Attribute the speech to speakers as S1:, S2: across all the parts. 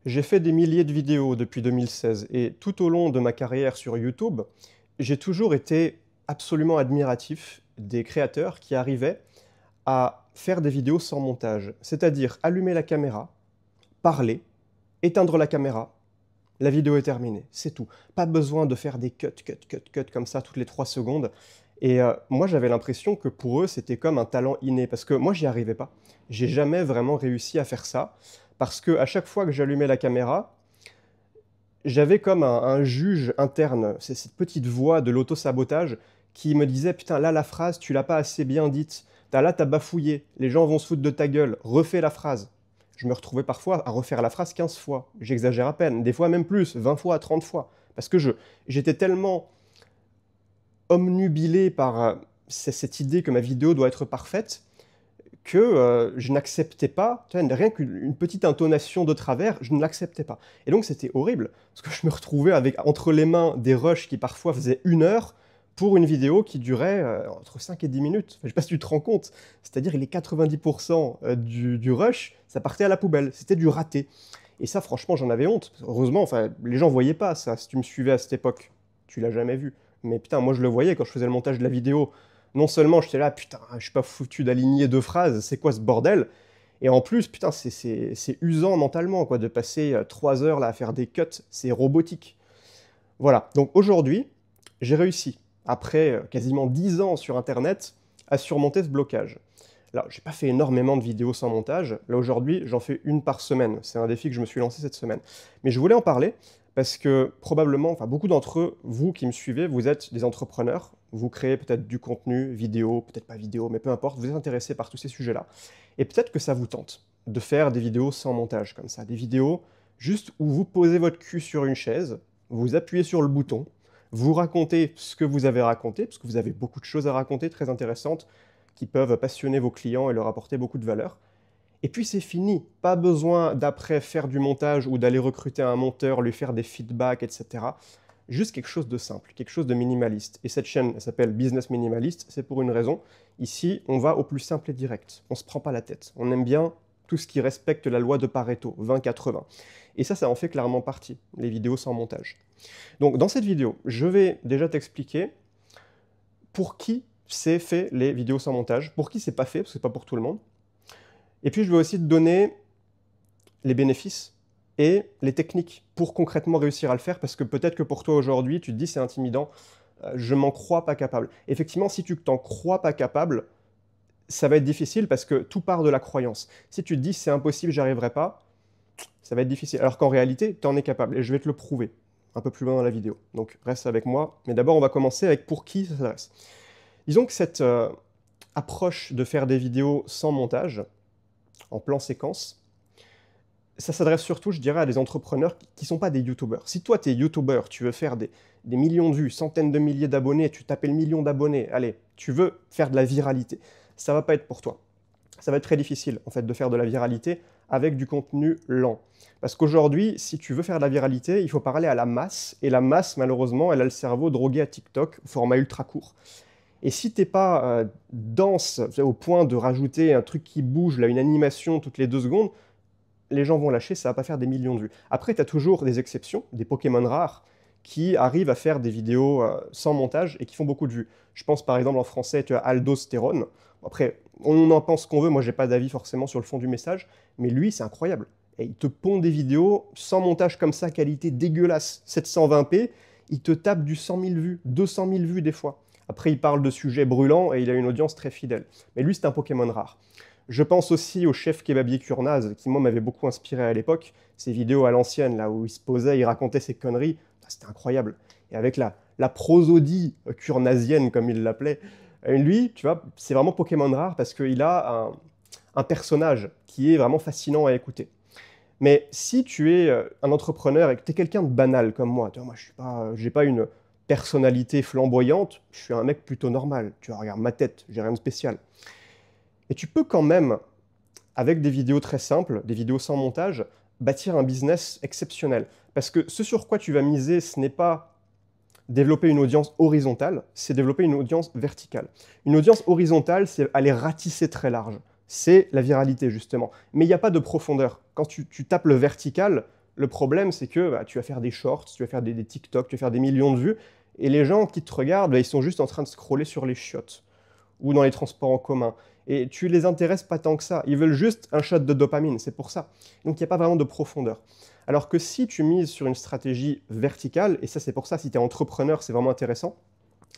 S1: J'ai fait des milliers de vidéos depuis 2016 et tout au long de ma carrière sur YouTube, j'ai toujours été absolument admiratif des créateurs qui arrivaient à faire des vidéos sans montage. C'est-à-dire allumer la caméra, parler, éteindre la caméra, la vidéo est terminée, c'est tout. Pas besoin de faire des cuts comme ça toutes les 3 secondes. Et moi j'avais l'impression que pour eux c'était comme un talent inné, parce que moi j'y arrivais pas. J'ai jamais vraiment réussi à faire ça, parce que à chaque fois que j'allumais la caméra, j'avais comme un juge interne, c'est cette petite voix de l'auto-sabotage qui me disait: «Putain, là, la phrase, tu l'as pas assez bien dite. Là, t'as bafouillé. Les gens vont se foutre de ta gueule. Refais la phrase». Je me retrouvais parfois à refaire la phrase 15 fois. J'exagère à peine. Des fois même plus, 20 fois, 30 fois. Parce que j'étais tellement omnubilé par cette idée que ma vidéo doit être parfaite que je n'acceptais pas, tu vois, rien qu'une petite intonation de travers, je ne l'acceptais pas. Et donc c'était horrible, parce que je me retrouvais avec entre les mains des rushs qui parfois faisaient 1 heure pour une vidéo qui durait entre 5 et 10 minutes. Enfin, je ne sais pas si tu te rends compte, c'est-à-dire les 90% du rush, ça partait à la poubelle, c'était du raté. Et ça, franchement, j'en avais honte. Heureusement, enfin, les gens voyaient pas ça, si tu me suivais à cette époque. Tu l'as jamais vu. Mais putain, moi je le voyais quand je faisais le montage de la vidéo. Non seulement j'étais là, putain, je suis pas foutu d'aligner 2 phrases, c'est quoi ce bordel? Et en plus, putain, c'est usant mentalement, quoi, de passer 3 heures là à faire des cuts, c'est robotique. Voilà, donc aujourd'hui, j'ai réussi, après quasiment 10 ans sur Internet, à surmonter ce blocage. Alors, j'ai pas fait énormément de vidéos sans montage. Là, aujourd'hui, j'en fais une par semaine. C'est un défi que je me suis lancé cette semaine. Mais je voulais en parler parce que probablement, enfin, beaucoup d'entre eux, vous qui me suivez, vous êtes des entrepreneurs. Vous créez peut-être du contenu vidéo, peut-être pas vidéo, mais peu importe, vous êtes intéressés par tous ces sujets-là. Et peut-être que ça vous tente de faire des vidéos sans montage comme ça. Des vidéos juste où vous posez votre cul sur une chaise, vous appuyez sur le bouton, vous racontez ce que vous avez raconté, parce que vous avez beaucoup de choses à raconter, très intéressantes, qui peuvent passionner vos clients et leur apporter beaucoup de valeur. Et puis c'est fini, pas besoin d'après faire du montage ou d'aller recruter un monteur, lui faire des feedbacks, etc. Juste quelque chose de simple, quelque chose de minimaliste. Et cette chaîne, elle s'appelle Business Minimalist, c'est pour une raison. Ici, on va au plus simple et direct. On ne se prend pas la tête. On aime bien tout ce qui respecte la loi de Pareto, 20-80. Et ça en fait clairement partie, les vidéos sans montage. Donc dans cette vidéo, je vais déjà t'expliquer pour qui c'est fait les vidéos sans montage, pour qui c'est pas fait, parce que c'est pas pour tout le monde. Et puis je vais aussi te donner les bénéfices et les techniques pour concrètement réussir à le faire, parce que peut-être que pour toi aujourd'hui, tu te dis c'est intimidant, je m'en crois pas capable. Effectivement, si tu t'en crois pas capable, ça va être difficile parce que tout part de la croyance. Si tu te dis c'est impossible, j'y arriverai pas, ça va être difficile. Alors qu'en réalité, tu en es capable et je vais te le prouver un peu plus loin dans la vidéo. Donc reste avec moi. Mais d'abord, on va commencer avec pour qui ça s'adresse. Disons que cette approche de faire des vidéos sans montage, en plan séquence, ça s'adresse surtout, je dirais, à des entrepreneurs qui ne sont pas des youtubeurs. Si toi, tu es youtubeur, tu veux faire des millions de vues, centaines de milliers d'abonnés, tu tapes le million d'abonnés, allez, tu veux faire de la viralité, ça va pas être pour toi. Ça va être très difficile, en fait, de faire de la viralité avec du contenu lent. Parce qu'aujourd'hui, si tu veux faire de la viralité, il faut parler à la masse, et la masse, malheureusement, elle a le cerveau drogué à TikTok, format ultra court. Et si t'es pas dense au point de rajouter un truc qui bouge, là, une animation toutes les 2 secondes, les gens vont lâcher, ça va pas faire des millions de vues. Après, tu as toujours des exceptions, des Pokémon rares, qui arrivent à faire des vidéos sans montage et qui font beaucoup de vues. Je pense par exemple en français, tu as Aldostérone. Après, on en pense qu'on veut, moi j'ai pas d'avis forcément sur le fond du message, mais lui, c'est incroyable. Et il te pond des vidéos sans montage comme ça, qualité dégueulasse, 720p, il te tape du 100 000 vues, 200 000 vues des fois. Après, il parle de sujets brûlants et il a une audience très fidèle. Mais lui, c'est un Pokémon rare. Je pense aussi au chef kebabier Kurnaz, qui moi m'avait beaucoup inspiré à l'époque. Ces vidéos à l'ancienne, là où il se posait, il racontait ses conneries, c'était incroyable. Et avec la prosodie kurnazienne, comme il l'appelait, lui, tu vois, c'est vraiment Pokémon rare parce qu'il a un personnage qui est vraiment fascinant à écouter. Mais si tu es un entrepreneur et que tu es quelqu'un de banal comme moi, tu vois, moi j'ai pas une personnalité flamboyante, je suis un mec plutôt normal. Tu vois, regarde ma tête, j'ai rien de spécial. Et tu peux quand même, avec des vidéos très simples, des vidéos sans montage, bâtir un business exceptionnel. Parce que ce sur quoi tu vas miser, ce n'est pas développer une audience horizontale, c'est développer une audience verticale. Une audience horizontale, c'est aller ratisser très large. C'est la viralité, justement. Mais il n'y a pas de profondeur. Quand tu tapes le vertical, Le problème, c'est que bah, tu vas faire des shorts, tu vas faire des TikTok, tu vas faire des millions de vues, et les gens qui te regardent, bah, ils sont juste en train de scroller sur les chiottes ou dans les transports en commun. Et tu les intéresses pas tant que ça. Ils veulent juste un shot de dopamine, c'est pour ça. Donc il n'y a pas vraiment de profondeur. Alors que si tu mises sur une stratégie verticale, et ça c'est pour ça, si tu es entrepreneur, c'est vraiment intéressant,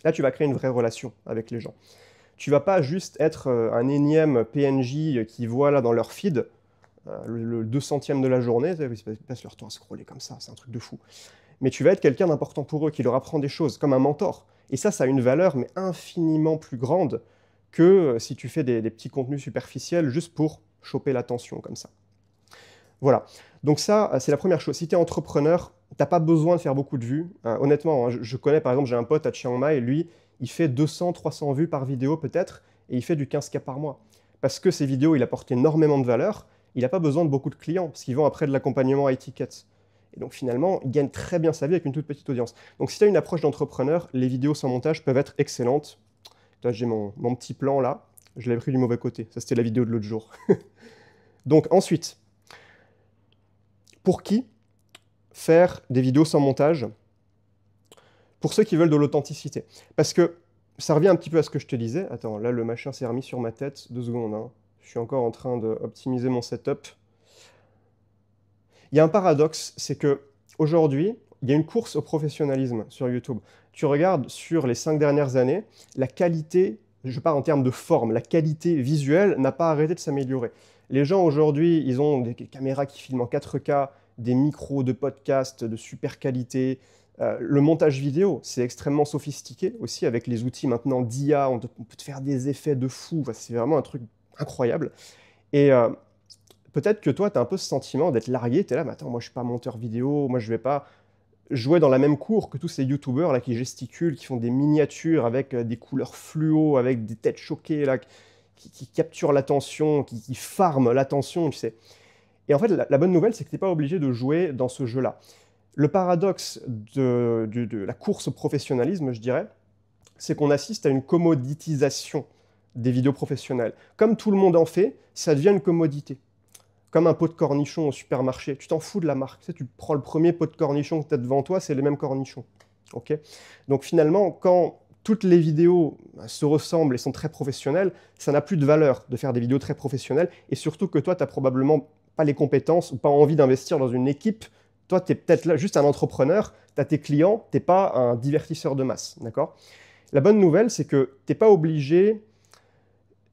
S1: là tu vas créer une vraie relation avec les gens. Tu vas pas juste être un énième PNJ qui voit là dans leur feed le 200e de la journée, ils passent leur temps à scroller comme ça, c'est un truc de fou. Mais tu vas être quelqu'un d'important pour eux, qui leur apprend des choses, comme un mentor. Et ça a une valeur, mais infiniment plus grande que si tu fais des petits contenus superficiels juste pour choper l'attention, comme ça. Voilà. Donc ça, c'est la première chose. Si tu es entrepreneur, tu n'as pas besoin de faire beaucoup de vues. Honnêtement, hein, je connais, par exemple, j'ai un pote à Chiang Mai, lui, il fait 200-300 vues par vidéo peut-être, et il fait du 15K par mois. Parce que ces vidéos, il apporte énormément de valeur, il n'a pas besoin de beaucoup de clients, parce qu'ils vont après de l'accompagnement à étiquette. Et donc finalement, il gagne très bien sa vie avec une toute petite audience. Donc si tu as une approche d'entrepreneur, les vidéos sans montage peuvent être excellentes. Là, j'ai mon petit plan là, je l'avais pris du mauvais côté. Ça, c'était la vidéo de l'autre jour. Donc ensuite, pour qui faire des vidéos sans montage? Pour ceux qui veulent de l'authenticité. Parce que ça revient un petit peu à ce que je te disais. Attends, là, le machin s'est remis sur ma tête. 2 secondes, hein. Je suis encore en train d'optimiser mon setup. Il y a un paradoxe, c'est que aujourd'hui, il y a une course au professionnalisme sur YouTube. Tu regardes sur les 5 dernières années, la qualité, je parle en termes de forme, la qualité visuelle n'a pas arrêté de s'améliorer. Les gens aujourd'hui, ils ont des caméras qui filment en 4K, des micros de podcast de super qualité. Le montage vidéo, c'est extrêmement sophistiqué aussi avec les outils maintenant d'IA. On peut te faire des effets de fou. Enfin, c'est vraiment un truc incroyable. Et peut-être que toi, tu as un peu ce sentiment d'être largué. Tu es là, mais attends, moi, je suis pas monteur vidéo. Moi, je vais pas jouer dans la même cour que tous ces youtubeurs là qui gesticulent, qui font des miniatures avec des couleurs fluo, avec des têtes choquées là, qui capturent l'attention, qui farment l'attention, tu sais. Et en fait, la bonne nouvelle, c'est que tu n'es pas obligé de jouer dans ce jeu-là. Le paradoxe de la course au professionnalisme, je dirais, c'est qu'on assiste à une commoditisation des vidéos professionnelles. Comme tout le monde en fait, ça devient une commodité. Comme un pot de cornichons au supermarché. Tu t'en fous de la marque. Tu sais, tu prends le premier pot de cornichons que tu as devant toi, c'est les mêmes cornichons. Okay. Donc finalement, quand toutes les vidéos se ressemblent et sont très professionnelles, ça n'a plus de valeur de faire des vidéos très professionnelles. Et surtout que toi, tu n'as probablement pas les compétences ou pas envie d'investir dans une équipe. Toi, tu es peut-être là juste un entrepreneur, tu as tes clients, tu n'es pas un divertisseur de masse. D'accord ? La bonne nouvelle, c'est que tu n'es pas obligé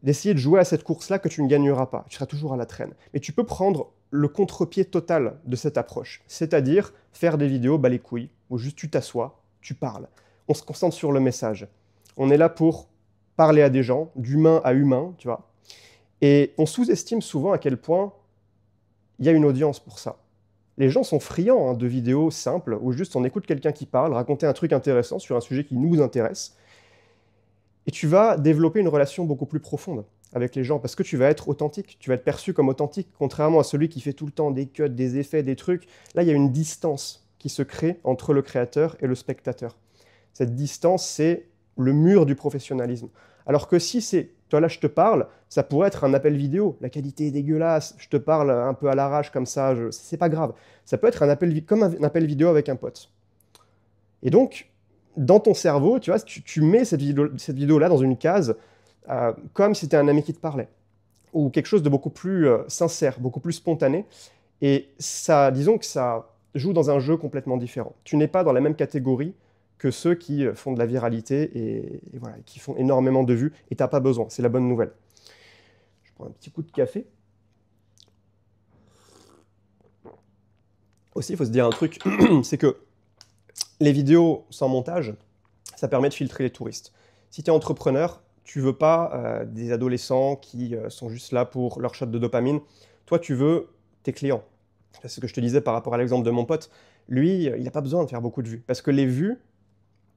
S1: d'essayer de jouer à cette course-là que tu ne gagneras pas. Tu seras toujours à la traîne. Mais tu peux prendre le contre-pied total de cette approche, c'est-à-dire faire des vidéos bas les couilles, où juste tu t'assois, tu parles. On se concentre sur le message. On est là pour parler à des gens, d'humain à humain, tu vois. Et on sous-estime souvent à quel point il y a une audience pour ça. Les gens sont friands de vidéos simples, où juste on écoute quelqu'un qui parle, raconter un truc intéressant sur un sujet qui nous intéresse, et tu vas développer une relation beaucoup plus profonde avec les gens, parce que tu vas être authentique, tu vas être perçu comme authentique, contrairement à celui qui fait tout le temps des cuts, des effets, des trucs. Là, il y a une distance qui se crée entre le créateur et le spectateur. Cette distance, c'est le mur du professionnalisme. Alors que si c'est, toi là je te parle, ça pourrait être un appel vidéo, la qualité est dégueulasse, je te parle un peu à l'arrache comme ça, c'est pas grave. Ça peut être comme un appel vidéo avec un pote. Et donc, dans ton cerveau, tu vois, tu mets cette vidéo-là dans une case comme si c'était un ami qui te parlait, ou quelque chose de beaucoup plus sincère, beaucoup plus spontané. Et ça, disons que ça joue dans un jeu complètement différent. Tu n'es pas dans la même catégorie que ceux qui font de la viralité et voilà, qui font énormément de vues, et tu n'as pas besoin, c'est la bonne nouvelle. Je prends un petit coup de café. Aussi, il faut se dire un truc, c'est que les vidéos sans montage, ça permet de filtrer les touristes. Si tu es entrepreneur, tu veux pas des adolescents qui sont juste là pour leur shot de dopamine. Toi, tu veux tes clients. C'est ce que je te disais par rapport à l'exemple de mon pote. Lui, il n'a pas besoin de faire beaucoup de vues. Parce que les vues,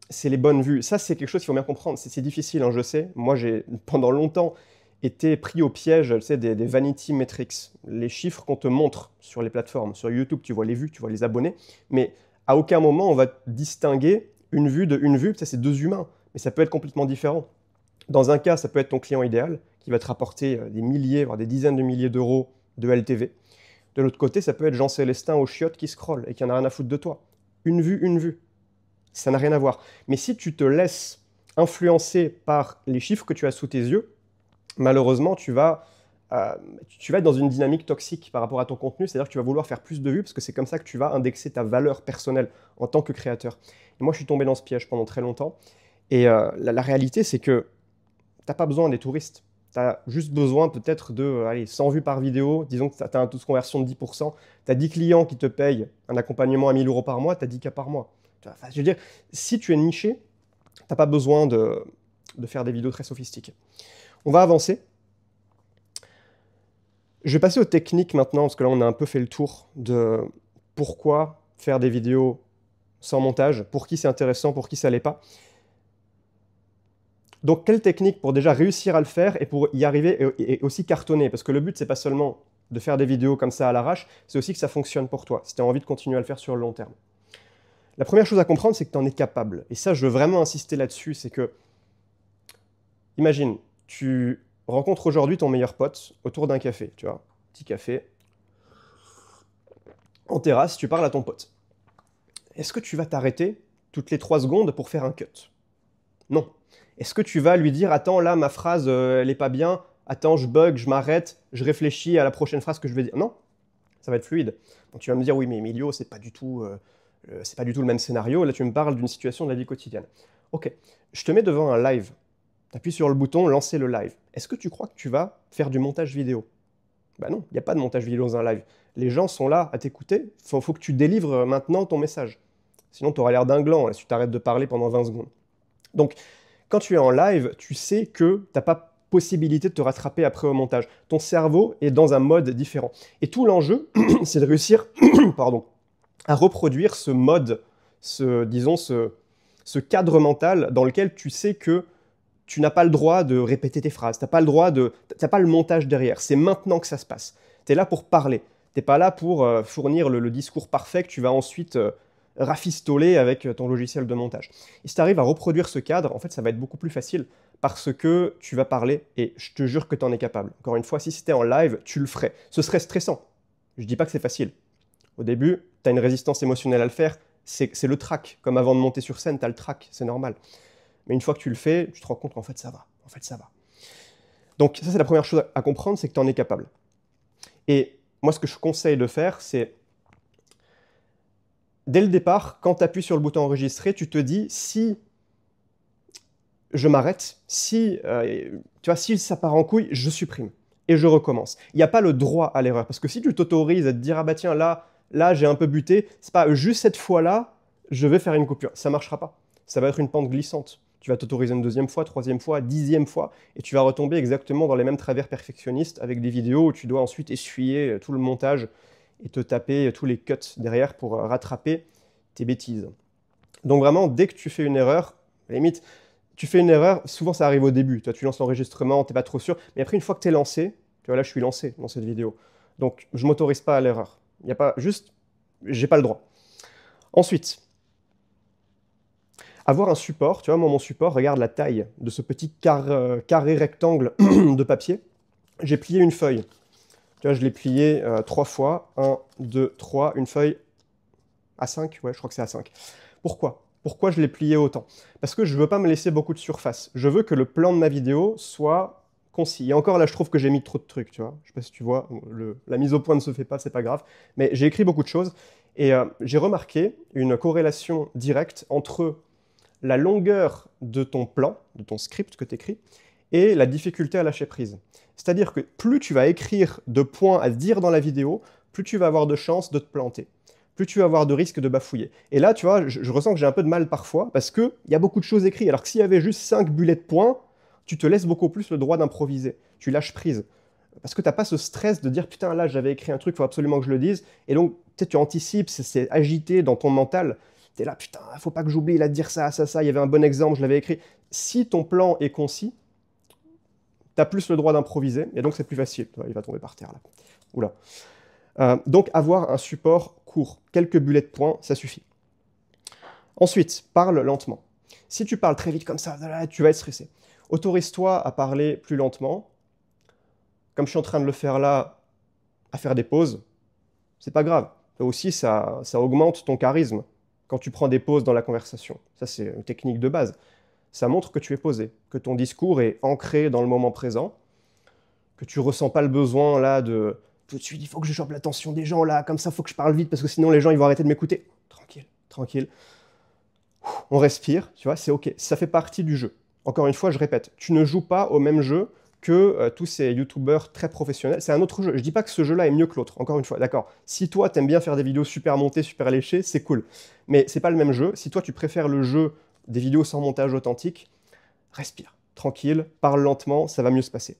S1: c'est les bonnes vues. Ça, c'est quelque chose qu'il faut bien comprendre. C'est difficile, hein, je sais. Moi, j'ai pendant longtemps été pris au piège, tu sais, des vanity metrics. Les chiffres qu'on te montre sur les plateformes. Sur YouTube, tu vois les vues, tu vois les abonnés. Mais à aucun moment, on va distinguer une vue de une vue. Ça, c'est 2 humains. Mais ça peut être complètement différent. Dans un cas, ça peut être ton client idéal qui va te rapporter des milliers, voire des dizaines de milliers d'euros de LTV. De l'autre côté, ça peut être Jean Célestin au chiottes qui scrolle et qui en a rien à foutre de toi. Une vue. Ça n'a rien à voir. Mais si tu te laisses influencer par les chiffres que tu as sous tes yeux, malheureusement, tu vas être dans une dynamique toxique par rapport à ton contenu, c'est-à-dire que tu vas vouloir faire plus de vues parce que c'est comme ça que tu vas indexer ta valeur personnelle en tant que créateur. Et moi, je suis tombé dans ce piège pendant très longtemps. Et la réalité, c'est que tu n'as pas besoin des touristes. Tu as juste besoin peut-être de 100 vues par vidéo, disons que tu as un taux de conversion de 10%, tu as 10 clients qui te payent un accompagnement à 1 000 € par mois, tu as 10 cas par mois. Enfin, je veux dire, si tu es niché, tu n'as pas besoin de faire des vidéos très sophistiquées. On va avancer. Je vais passer aux techniques maintenant, parce que là, on a un peu fait le tour de pourquoi faire des vidéos sans montage, pour qui c'est intéressant, pour qui ça l'est pas. Donc, quelle technique pour déjà réussir à le faire et pour y arriver et aussi cartonner? Parce que le but, c'est pas seulement de faire des vidéos comme ça à l'arrache, c'est aussi que ça fonctionne pour toi, si tu as envie de continuer à le faire sur le long terme. La première chose à comprendre, c'est que tu en es capable. Et ça, je veux vraiment insister là-dessus, c'est que, imagine, tu rencontres aujourd'hui ton meilleur pote autour d'un café, tu vois, petit café, en terrasse, tu parles à ton pote. Est-ce que tu vas t'arrêter toutes les 3 secondes pour faire un cut? Non. Est-ce que tu vas lui dire « Attends, là, ma phrase, elle n'est pas bien. Attends, je bug, je m'arrête, je réfléchis à la prochaine phrase que je vais dire. » Non, ça va être fluide. Donc tu vas me dire « Oui, mais Emilio, c'est pas du tout le même scénario. Là, tu me parles d'une situation de la vie quotidienne. » Ok, je te mets devant un live. Tu appuies sur le bouton « Lancer le live ». Est-ce que tu crois que tu vas faire du montage vidéo? Ben non, il n'y a pas de montage vidéo dans un live. Les gens sont là à t'écouter. Il faut que tu délivres maintenant ton message. Sinon, tu auras l'air d'un gland si tu t'arrêtes de parler pendant 20 secondes. Donc, quand tu es en live, tu sais que tu n'as pas possibilité de te rattraper après au montage. Ton cerveau est dans un mode différent. Et tout l'enjeu, c'est de réussir à reproduire ce mode, ce cadre mental dans lequel tu sais que tu n'as pas le droit de répéter tes phrases, tu n'as pas le montage derrière. C'est maintenant que ça se passe. Tu es là pour parler. Tu n'es pas là pour fournir le discours parfait que tu vas ensuite rafistoler avec ton logiciel de montage. Et si tu arrives à reproduire ce cadre, en fait, ça va être beaucoup plus facile parce que tu vas parler et je te jure que tu en es capable. Encore une fois, si c'était en live, tu le ferais. Ce serait stressant. Je ne dis pas que c'est facile. Au début, tu as une résistance émotionnelle à le faire. C'est le trac. Comme avant de monter sur scène, tu as le trac. C'est normal. Mais une fois que tu le fais, tu te rends compte qu'en fait, ça va. En fait, ça va. Donc ça, c'est la première chose à comprendre, c'est que tu en es capable. Et moi, ce que je conseille de faire, c'est dès le départ, quand tu appuies sur le bouton enregistrer, tu te dis si je m'arrête, si ça part en couille, je supprime et je recommence. Il n'y a pas le droit à l'erreur parce que si tu t'autorises à te dire ah bah tiens là j'ai un peu buté, c'est pas juste cette fois-là je vais faire une coupure, ça marchera pas. Ça va être une pente glissante. Tu vas t'autoriser une 2e fois, 3e fois, 10e fois et tu vas retomber exactement dans les mêmes travers perfectionnistes avec des vidéos où tu dois ensuite essuyer tout le montage et te taper tous les cuts derrière pour rattraper tes bêtises. Donc vraiment, dès que tu fais une erreur, à la limite, tu fais une erreur, souvent ça arrive au début, toi tu lances l'enregistrement, t'es pas trop sûr, mais après une fois que t'es lancé, tu vois là je suis lancé dans cette vidéo, donc je m'autorise pas à l'erreur. Il n'y a pas, juste, j'ai pas le droit. Ensuite, avoir un support, tu vois moi mon support, regarde la taille de ce petit carré rectangle de papier, j'ai plié une feuille. Tu vois, je l'ai plié 3 fois. 1, 2, 3. Une feuille à 5. Ouais, je crois que c'est à 5. Pourquoi? Pourquoi je l'ai plié autant? Parce que je ne veux pas me laisser beaucoup de surface. Je veux que le plan de ma vidéo soit concis. Et encore là, je trouve que j'ai mis trop de trucs, tu vois. Je ne sais pas si tu vois, la mise au point ne se fait pas, c'est pas grave. Mais j'ai écrit beaucoup de choses. Et j'ai remarqué une corrélation directe entre la longueur de ton plan, de ton script que tu écris, et la difficulté à lâcher prise. C'est-à-dire que plus tu vas écrire de points à dire dans la vidéo, plus tu vas avoir de chances de te planter, plus tu vas avoir de risques de bafouiller. Et là, tu vois, je ressens que j'ai un peu de mal parfois, parce qu'il y a beaucoup de choses écrites. Alors que s'il y avait juste 5 bullets de points, tu te laisses beaucoup plus le droit d'improviser. Tu lâches prise. Parce que tu n'as pas ce stress de dire « Putain, là, j'avais écrit un truc, il faut absolument que je le dise. » Et donc, tu anticipes, c'est agité dans ton mental. Tu es là « Putain, il ne faut pas que j'oublie, là, de dire ça, ça, ça. Il y avait un bon exemple, je l'avais écrit. » Si ton plan est concis, tu as plus le droit d'improviser, et donc c'est plus facile. Il va tomber par terre, là. Oula. Donc, avoir un support court. Quelques bullets de points, ça suffit. Ensuite, parle lentement. Si tu parles très vite comme ça, tu vas être stressé. Autorise-toi à parler plus lentement. Comme je suis en train de le faire là, à faire des pauses. c'est pas grave. Aussi, ça augmente ton charisme quand tu prends des pauses dans la conversation. Ça, c'est une technique de base. Ça montre que tu es posé, que ton discours est ancré dans le moment présent, que tu ressens pas le besoin là de tout de suite, il faut que je chope l'attention des gens là, comme ça, il faut que je parle vite parce que sinon les gens ils vont arrêter de m'écouter. Tranquille, tranquille. On respire, tu vois, c'est ok. Ça fait partie du jeu. Encore une fois, je répète, tu ne joues pas au même jeu que tous ces youtubeurs très professionnels. C'est un autre jeu. Je dis pas que ce jeu-là est mieux que l'autre. Encore une fois, d'accord. Si toi, t'aimes bien faire des vidéos super montées, super léchées, c'est cool. Mais c'est pas le même jeu. Si toi, tu préfères le jeu des vidéos sans montage authentique, respire, tranquille, parle lentement, ça va mieux se passer.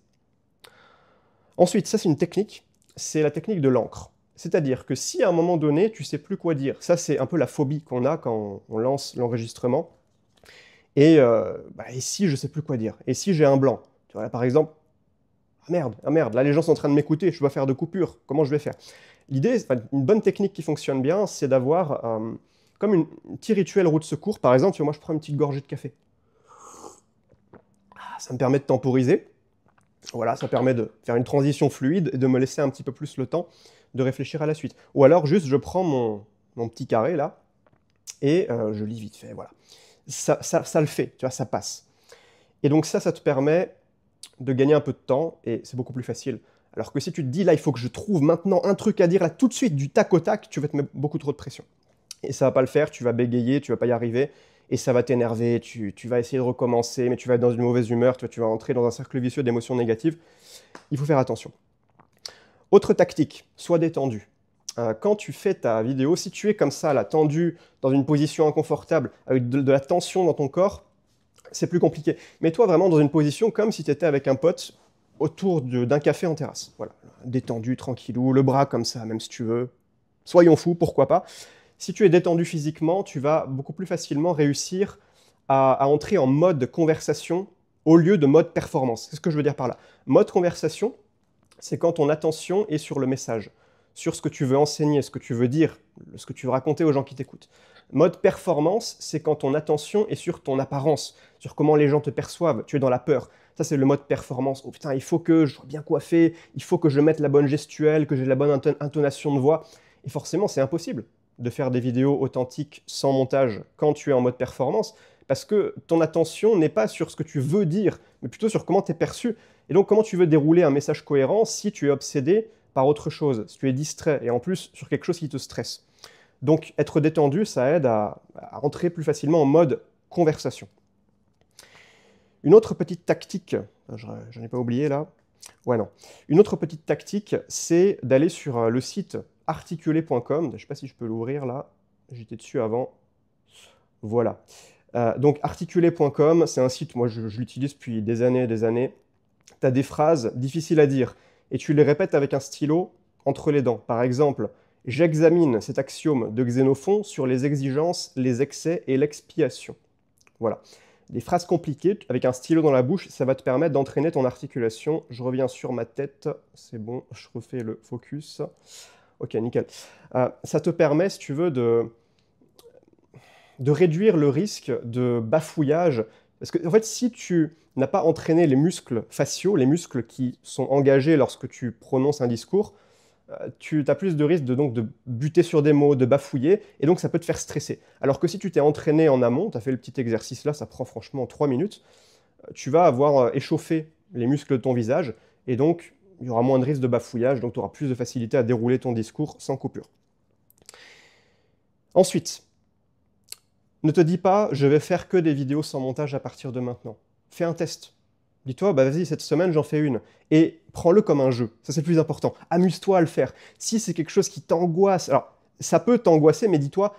S1: Ensuite, ça c'est une technique, c'est la technique de l'encre. C'est-à-dire que si à un moment donné, tu sais plus quoi dire, ça c'est un peu la phobie qu'on a quand on lance l'enregistrement, et si je sais plus quoi dire, et si j'ai un blanc, tu vois, là, par exemple, ah merde, là les gens sont en train de m'écouter, je dois faire de coupures, comment je vais faire? L'idée, une bonne technique qui fonctionne bien, c'est d'avoir comme un petit rituel roue de secours, par exemple, tu vois, moi je prends une petite gorgée de café. Ça me permet de temporiser. Voilà, ça permet de faire une transition fluide et de me laisser un petit peu plus le temps de réfléchir à la suite. Ou alors juste, je prends mon petit carré là et je lis vite fait, voilà. Ça le fait, tu vois, ça passe. Et donc ça te permet de gagner un peu de temps et c'est beaucoup plus facile. Alors que si tu te dis là, il faut que je trouve maintenant un truc à dire là tout de suite, du tac au tac, tu vas te mettre beaucoup trop de pression. Et ça va pas le faire, tu vas bégayer, tu vas pas y arriver, et ça va t'énerver, tu vas essayer de recommencer, mais tu vas être dans une mauvaise humeur, tu vas entrer dans un cercle vicieux d'émotions négatives. Il faut faire attention. Autre tactique, sois détendu. Quand tu fais ta vidéo, si tu es comme ça, là, tendu, dans une position inconfortable, avec de la tension dans ton corps, c'est plus compliqué. Mets-toi vraiment dans une position comme si tu étais avec un pote autour d'un café en terrasse. Voilà, détendu, tranquillou, le bras comme ça, même si tu veux. Soyons fous, pourquoi pas. Si tu es détendu physiquement, tu vas beaucoup plus facilement réussir à entrer en mode conversation au lieu de mode performance. C'est ce que je veux dire par là. Mode conversation, c'est quand ton attention est sur le message, sur ce que tu veux enseigner, ce que tu veux dire, ce que tu veux raconter aux gens qui t'écoutent. Mode performance, c'est quand ton attention est sur ton apparence, sur comment les gens te perçoivent, tu es dans la peur. Ça, c'est le mode performance. Oh putain, il faut que je sois bien coiffé, il faut que je mette la bonne gestuelle, que j'ai la bonne intonation de voix. Et forcément, c'est impossible de faire des vidéos authentiques sans montage quand tu es en mode performance, parce que ton attention n'est pas sur ce que tu veux dire, mais plutôt sur comment tu es perçu. Et donc, comment tu veux dérouler un message cohérent si tu es obsédé par autre chose, si tu es distrait, et en plus sur quelque chose qui te stresse. Donc, être détendu, ça aide à rentrer plus facilement en mode conversation. Une autre petite tactique, j'en ai pas oublié là, ouais non, une autre petite tactique, c'est d'aller sur le site articulé.com, je ne sais pas si je peux l'ouvrir là, j'étais dessus avant, voilà. Donc articulé.com, c'est un site, moi je l'utilise depuis des années, tu as des phrases difficiles à dire, et tu les répètes avec un stylo entre les dents. Par exemple, j'examine cet axiome de Xénophon sur les exigences, les excès et l'expiation. Voilà. Des phrases compliquées, avec un stylo dans la bouche, ça va te permettre d'entraîner ton articulation. Je reviens sur ma tête, c'est bon, je refais le focus. Ok, nickel. Ça te permet, si tu veux, de réduire le risque de bafouillage. Parce que, en fait, si tu n'as pas entraîné les muscles faciaux, les muscles qui sont engagés lorsque tu prononces un discours, tu as plus de risque de buter sur des mots, de bafouiller, et donc ça peut te faire stresser. Alors que si tu t'es entraîné en amont, tu as fait le petit exercice là, ça prend franchement 3 minutes, tu vas avoir échauffé les muscles de ton visage, et donc il y aura moins de risque de bafouillage, donc tu auras plus de facilité à dérouler ton discours sans coupure. Ensuite, ne te dis pas, je vais faire que des vidéos sans montage à partir de maintenant. Fais un test. Dis-toi, bah vas-y, cette semaine, j'en fais une. Et prends-le comme un jeu. Ça, c'est le plus important. Amuse-toi à le faire. Si c'est quelque chose qui t'angoisse, alors, ça peut t'angoisser, mais dis-toi,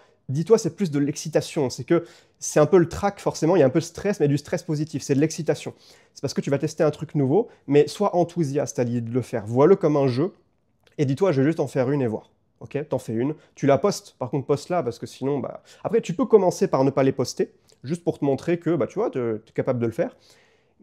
S1: c'est plus de l'excitation. C'est que c'est un peu le trac, forcément. Il y a un peu de stress, mais du stress positif. C'est de l'excitation. C'est parce que tu vas tester un truc nouveau, mais sois enthousiaste à l'idée de le faire. Vois-le comme un jeu. Et dis-toi, je vais juste en faire une et voir. Ok, t'en fais une. Tu la postes. Par contre, poste-la, parce que sinon, bah... Après, tu peux commencer par ne pas les poster, juste pour te montrer que, bah, tu vois, tu es capable de le faire.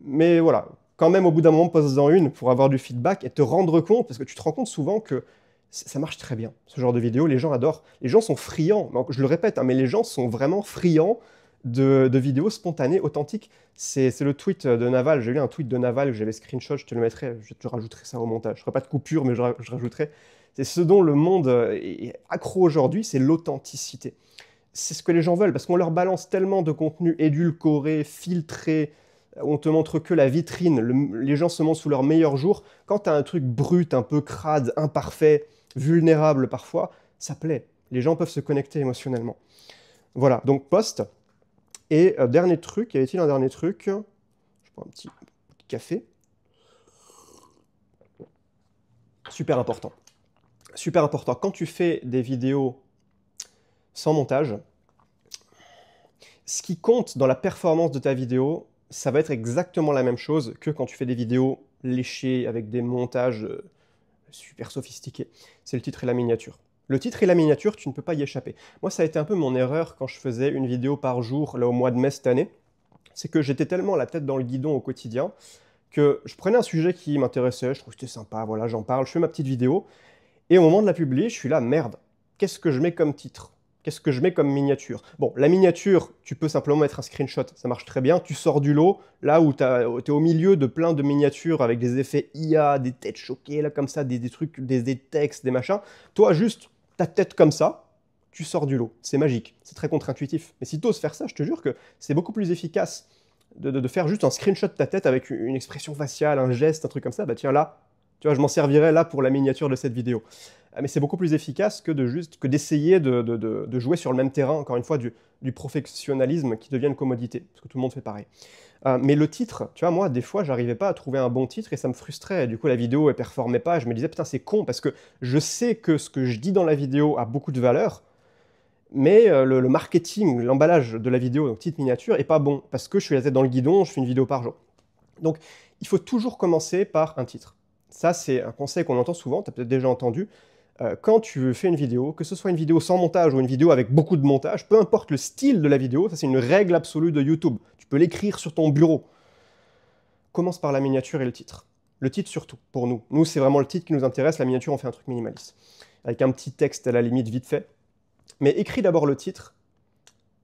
S1: Mais voilà, quand même, au bout d'un moment, poste-en une pour avoir du feedback et te rendre compte, parce que tu te rends compte souvent que ça marche très bien, ce genre de vidéo, les gens adorent. Les gens sont friands, je le répète, hein, mais les gens sont vraiment friands de vidéos spontanées, authentiques. C'est le tweet de Naval, j'ai lu un tweet de Naval, j'avais screenshot, je te le mettrai, je te rajouterai ça au montage. Je ferai pas de coupure, mais je rajouterai. C'est ce dont le monde est accro aujourd'hui, c'est l'authenticité. C'est ce que les gens veulent, parce qu'on leur balance tellement de contenu édulcoré, filtré, on te montre que la vitrine, les gens se montrent sous leur meilleur jour. Quand tu as un truc brut, un peu crade, imparfait, vulnérable parfois, ça plaît. Les gens peuvent se connecter émotionnellement. Voilà, donc post. Et dernier truc, y avait-il un dernier truc? Je prends un petit café. Super important. Super important. Quand tu fais des vidéos sans montage, ce qui compte dans la performance de ta vidéo, ça va être exactement la même chose que quand tu fais des vidéos léchées avec des montages super sophistiqués. C'est le titre et la miniature. Le titre et la miniature, tu ne peux pas y échapper. Moi, ça a été un peu mon erreur quand je faisais une vidéo par jour, là, au mois de mai cette année. C'est que j'étais tellement la tête dans le guidon au quotidien que je prenais un sujet qui m'intéressait, je trouvais que c'était sympa, voilà, j'en parle, je fais ma petite vidéo, et au moment de la publier, je suis là, merde, qu'est-ce que je mets comme titre? Qu'est-ce que je mets comme miniature? Bon, la miniature, tu peux simplement mettre un screenshot, ça marche très bien, tu sors du lot, là où tu es au milieu de plein de miniatures avec des effets IA, des têtes choquées, là comme ça, des trucs, des textes, des machins, toi juste, ta tête comme ça, tu sors du lot, c'est magique, c'est très contre-intuitif. Mais si tu oses faire ça, je te jure que c'est beaucoup plus efficace de faire juste un screenshot de ta tête avec une expression faciale, un geste, un truc comme ça, bah tiens là, tu vois, je m'en servirai là pour la miniature de cette vidéo. Mais c'est beaucoup plus efficace que d'essayer de jouer sur le même terrain, encore une fois, du professionnalisme qui devient une commodité, parce que tout le monde fait pareil. Mais le titre, tu vois, moi, des fois, j'arrivais pas à trouver un bon titre et ça me frustrait. Du coup, la vidéo, elle performait pas. Je me disais, putain, c'est con, parce que je sais que ce que je dis dans la vidéo a beaucoup de valeur, mais le marketing, l'emballage de la vidéo, donc titre miniature, est pas bon, parce que je suis la tête dans le guidon, je fais une vidéo par jour. Donc, il faut toujours commencer par un titre. Ça, c'est un conseil qu'on entend souvent, tu as peut-être déjà entendu. Quand tu fais une vidéo, que ce soit une vidéo sans montage ou une vidéo avec beaucoup de montage, peu importe le style de la vidéo, ça c'est une règle absolue de YouTube. Tu peux l'écrire sur ton bureau. Commence par la miniature et le titre. Le titre surtout, pour nous. Nous, c'est vraiment le titre qui nous intéresse. La miniature, on fait un truc minimaliste. Avec un petit texte à la limite vite fait. Mais écris d'abord le titre,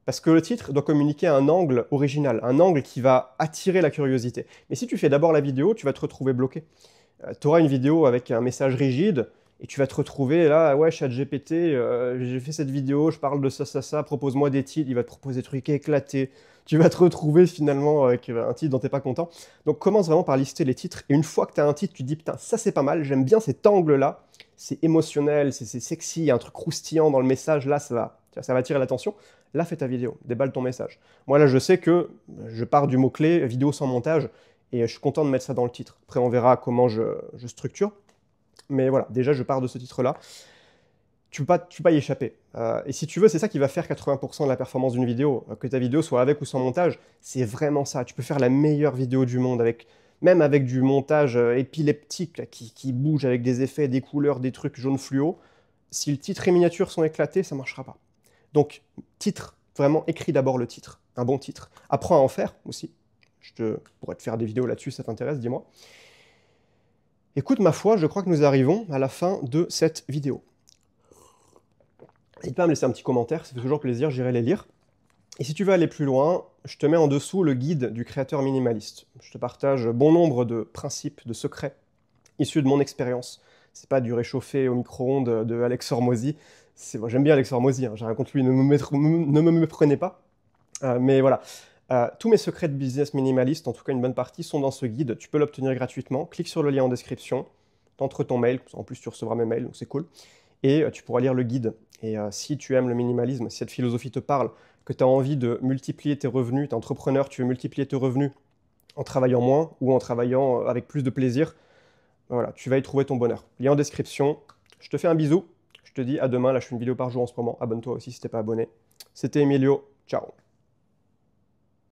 S1: parce que le titre doit communiquer un angle original, un angle qui va attirer la curiosité. Mais si tu fais d'abord la vidéo, tu vas te retrouver bloqué. Tu auras une vidéo avec un message rigide, et tu vas te retrouver là, ouais, ChatGPT, j'ai fait cette vidéo, je parle de ça, propose-moi des titres, il va te proposer des trucs éclatés. Tu vas te retrouver finalement avec un titre dont tu n'es pas content. Donc commence vraiment par lister les titres, et une fois que tu as un titre, tu te dis, putain, ça c'est pas mal, j'aime bien cet angle-là, c'est émotionnel, c'est sexy, il y a un truc croustillant dans le message, là ça va attirer l'attention. Là, fais ta vidéo, déballe ton message. Moi là, je sais que je pars du mot-clé vidéo sans montage, et je suis content de mettre ça dans le titre. Après, on verra comment je structure. Mais voilà, déjà, je pars de ce titre-là. Tu peux pas y échapper. Et si tu veux, c'est ça qui va faire 80% de la performance d'une vidéo. Que ta vidéo soit avec ou sans montage, c'est vraiment ça. Tu peux faire la meilleure vidéo du monde, même avec du montage épileptique là, qui bouge avec des effets, des couleurs, des trucs jaune fluo. Si le titre et miniature sont éclatés, ça ne marchera pas. Donc, titre, vraiment, écris d'abord le titre, un bon titre. Apprends à en faire aussi. Je pourrais te faire des vidéos là-dessus, ça t'intéresse, dis-moi. Écoute, ma foi, je crois que nous arrivons à la fin de cette vidéo. N'hésite pas à me laisser un petit commentaire, ça fait toujours plaisir, j'irai les lire. Et si tu veux aller plus loin, je te mets en dessous le guide du créateur minimaliste. Je te partage bon nombre de principes, de secrets, issus de mon expérience. C'est pas du réchauffé au micro-ondes de Alex Hormozy. Bon, j'aime bien Alex Hormozy, hein, j'ai rien contre lui, ne me méprenez pas. Mais voilà. Tous mes secrets de business minimaliste, en tout cas une bonne partie, sont dans ce guide. Tu peux l'obtenir gratuitement. Clique sur le lien en description, t'entres ton mail, en plus tu recevras mes mails, donc c'est cool. Et tu pourras lire le guide. Et si tu aimes le minimalisme, si cette philosophie te parle, que tu as envie de multiplier tes revenus, tu es entrepreneur, tu veux multiplier tes revenus en travaillant moins ou en travaillant avec plus de plaisir, voilà, tu vas y trouver ton bonheur. Lien en description. Je te fais un bisou. Je te dis à demain. Là, je fais une vidéo par jour en ce moment. Abonne-toi aussi si t'es pas abonné. C'était Emilio. Ciao.